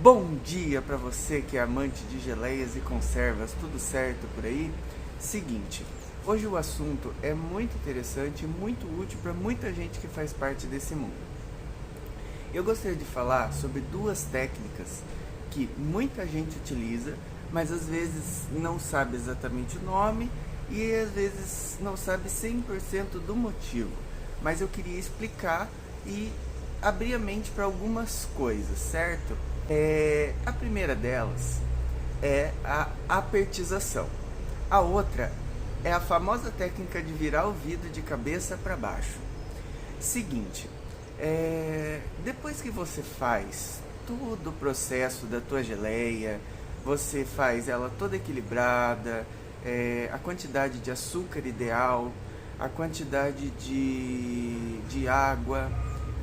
Bom dia para você que é amante de geleias e conservas, tudo certo por aí? Seguinte, hoje o assunto é muito interessante e muito útil para muita gente que faz parte desse mundo. Eu gostaria de falar sobre duas técnicas que muita gente utiliza, mas às vezes não sabe exatamente o nome e às vezes não sabe 100% do motivo. Mas eu queria explicar e abrir a mente para algumas coisas, certo? A primeira delas é a apertização. A outra é a famosa técnica de virar o vidro de cabeça para baixo. Seguinte, depois que você faz todo o processo da tua geleia, você faz ela toda equilibrada, a quantidade de açúcar ideal, a quantidade de água,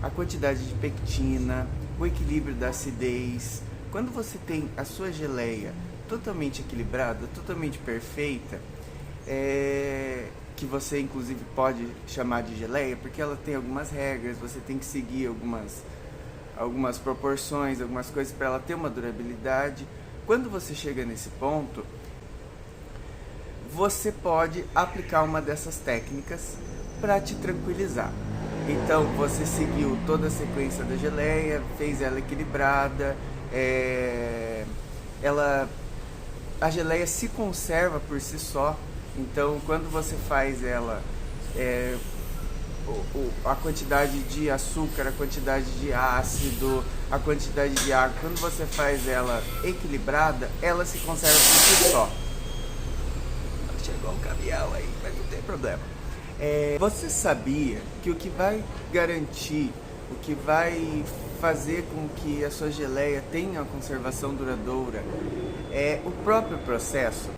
a quantidade de pectina, o equilíbrio da acidez. Quando você tem a sua geleia totalmente equilibrada, totalmente perfeita, que você inclusive pode chamar de geleia, porque ela tem algumas regras, você tem que seguir algumas proporções, algumas coisas para ela ter uma durabilidade. Quando você chega nesse ponto, você pode aplicar uma dessas técnicas para te tranquilizar. Então você seguiu toda a sequência da geleia, fez ela equilibrada, a geleia se conserva por si só. Então quando você faz ela, a quantidade de açúcar, a quantidade de ácido, a quantidade de água, quando você faz ela equilibrada, ela se conserva por si só. Chegou um caminhão aí, mas não tem problema. Você sabia que o que vai garantir, o que vai fazer com que a sua geleia tenha uma conservação duradoura é o próprio processo?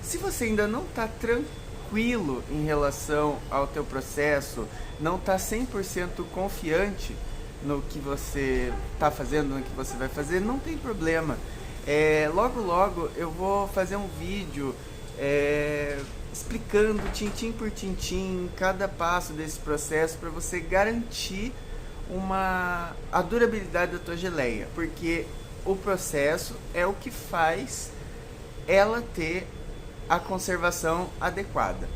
Se você ainda não está tranquilo em relação ao teu processo, não está 100% confiante no que você está fazendo, no que você vai fazer, não tem problema. Logo eu vou fazer um vídeo explicando tintim por tintim cada passo desse processo para você garantir a durabilidade da tua geleia, porque o processo é o que faz ela ter a conservação adequada.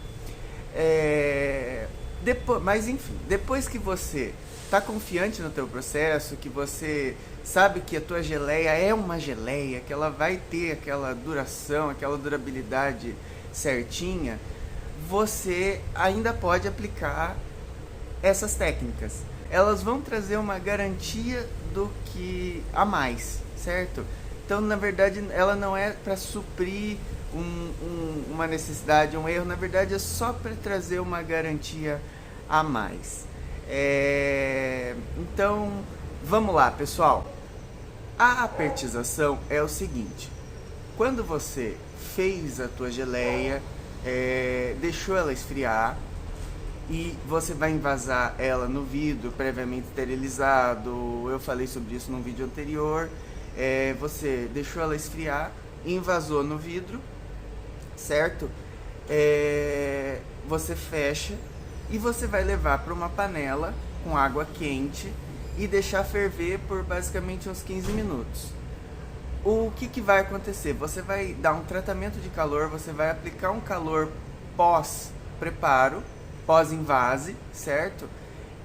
Mas enfim, depois que você está confiante no teu processo, que você sabe que a tua geleia é uma geleia, que ela vai ter aquela duração, aquela durabilidade certinha, você ainda pode aplicar essas técnicas. Elas vão trazer uma garantia do que a mais, certo? Então, na verdade, ela não é para suprir uma necessidade, um erro. Na verdade, é só para trazer uma garantia a mais. Então, vamos lá, pessoal. A apertização é o seguinte: quando você fez a tua geleia, deixou ela esfriar e você vai envasar ela no vidro previamente esterilizado. Eu falei sobre isso num vídeo anterior. Você deixou ela esfriar, envasou no vidro, certo? Você fecha e você vai levar para uma panela com água quente e deixar ferver por basicamente uns 15 minutos. O que vai acontecer? Você vai dar um tratamento de calor, você vai aplicar um calor pós-preparo, pós-invase, certo?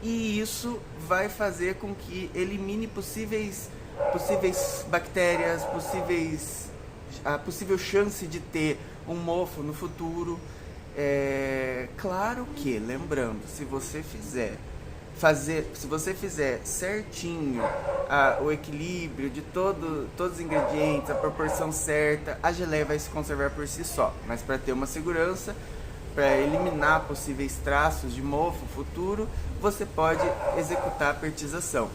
E isso vai fazer com que elimine possíveis bactérias, a possível chance de ter um mofo no futuro. Claro que, lembrando, se você fizer certinho o equilíbrio de todos os ingredientes, a proporção certa, a geleia vai se conservar por si só. Mas para ter uma segurança, para eliminar possíveis traços de mofo futuro, você pode executar a apertização.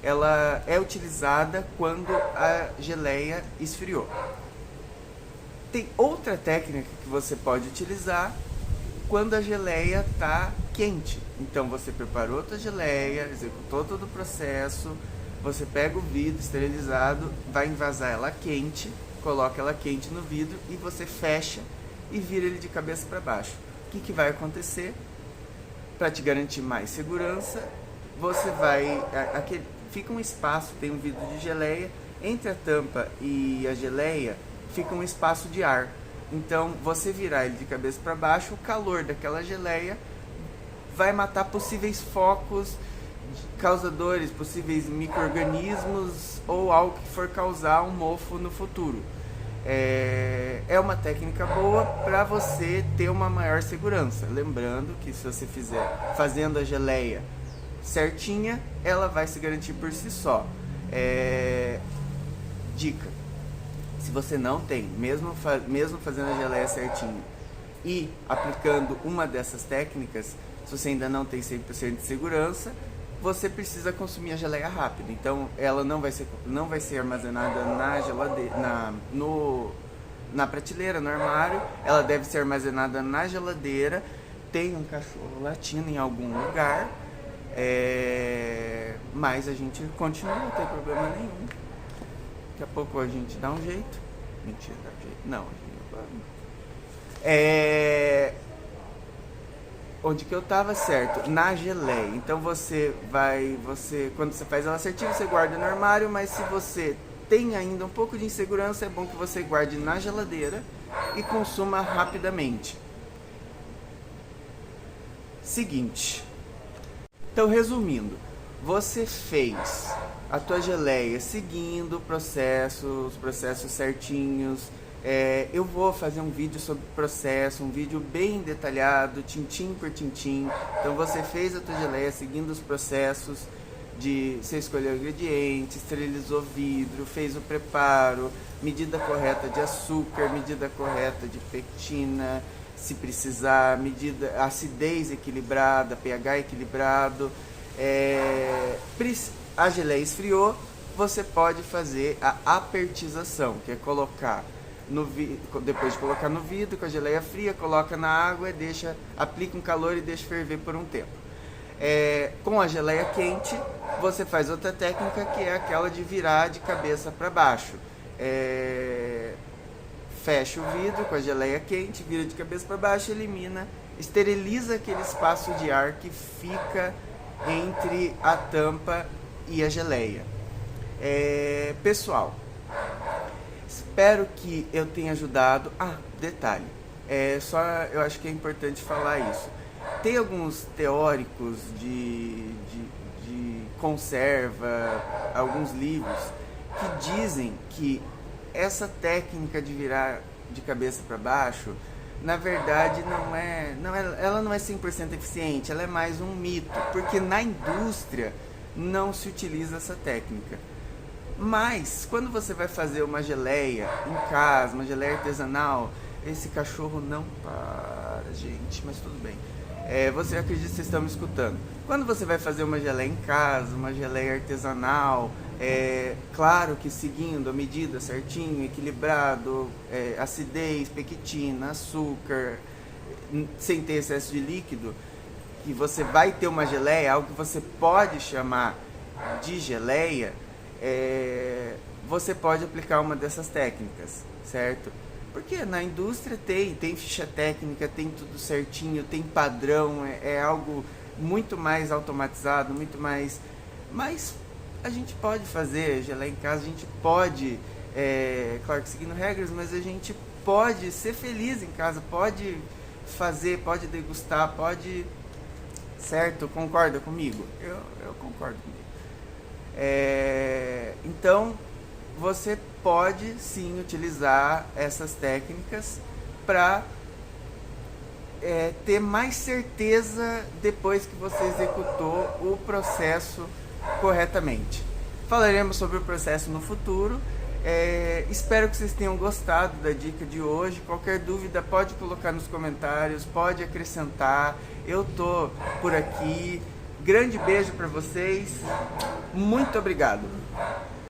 Ela é utilizada quando a geleia esfriou. Tem outra técnica que você pode utilizar quando a geleia está quente. Então você preparou a tua geleia, executou todo o processo, você pega o vidro esterilizado, vai envasar ela quente, coloca ela quente no vidro e você fecha e vira ele de cabeça para baixo. O que vai acontecer? Para te garantir mais segurança, você vai fica um espaço, tem um vidro de geleia, entre a tampa e a geleia fica um espaço de ar. Então, você virar ele de cabeça para baixo, o calor daquela geleia vai matar possíveis focos causadores, possíveis micro-organismos ou algo que for causar um mofo no futuro. É uma técnica boa para você ter uma maior segurança. Lembrando que se você fizer fazendo a geleia certinha, ela vai se garantir por si só. Dica: se você não tem, mesmo fazendo a geleia certinha e aplicando uma dessas técnicas, se você ainda não tem 100% de segurança, você precisa consumir a geleia rápido. Então ela não vai ser armazenada na geladeira, na prateleira, no armário. Ela deve ser armazenada na geladeira. Tem um cachorro latindo em algum lugar, mas a gente continua, não tem problema nenhum. Daqui a pouco a gente dá um jeito. Mentira, dá um jeito. Não, onde que eu tava, certo? Na geleia. Então quando você faz ela certinho, você guarda no armário, mas se você tem ainda um pouco de insegurança, é bom que você guarde na geladeira e consuma rapidamente. Seguinte. Então, resumindo, você fez a tua geleia seguindo os processos certinhos. Eu vou fazer um vídeo sobre o processo, um vídeo bem detalhado, tintim por tintim. Então você fez a tua geleia seguindo os processos de você escolher o ingrediente, esterilizou vidro, fez o preparo, medida correta de açúcar, medida correta de pectina, se precisar, acidez equilibrada, pH equilibrado. A geleia esfriou, você pode fazer a apertização, que é colocar depois de colocar no vidro com a geleia fria, coloca na água, aplica um calor e deixa ferver por um tempo. Com a geleia quente, você faz outra técnica, que é aquela de virar de cabeça para baixo. Fecha o vidro com a geleia quente, vira de cabeça para baixo, esteriliza aquele espaço de ar que fica entre a tampa e a geleia. Pessoal, espero que eu tenha ajudado. Detalhe, eu acho que é importante falar isso. Tem alguns teóricos de conserva, alguns livros, que dizem que essa técnica de virar de cabeça para baixo, na verdade, ela não é 100% eficiente, ela é mais um mito, porque na indústria não se utiliza essa técnica. Mas, quando você vai fazer uma geleia em casa, uma geleia artesanal, esse cachorro não para, gente, mas tudo bem. Você acredita que vocês estão me escutando? Quando você vai fazer uma geleia em casa, uma geleia artesanal, claro que seguindo a medida certinho, equilibrado, acidez, pectina, açúcar, sem ter excesso de líquido, e você vai ter uma geleia, algo que você pode chamar de geleia, você pode aplicar uma dessas técnicas, certo? Porque na indústria tem ficha técnica, tem tudo certinho, tem padrão, é algo muito mais automatizado, muito mais... Mas a gente pode fazer geleia em casa, a gente pode, claro que seguindo regras, mas a gente pode ser feliz em casa, pode fazer, pode degustar, pode... Certo? Concorda comigo? Eu concordo comigo. Então, você pode sim utilizar essas técnicas para ter mais certeza depois que você executou o processo corretamente. Falaremos sobre o processo no futuro. Espero que vocês tenham gostado da dica de hoje. Qualquer dúvida pode colocar nos comentários, pode acrescentar. Eu tô por aqui. Grande beijo para vocês. Muito obrigado.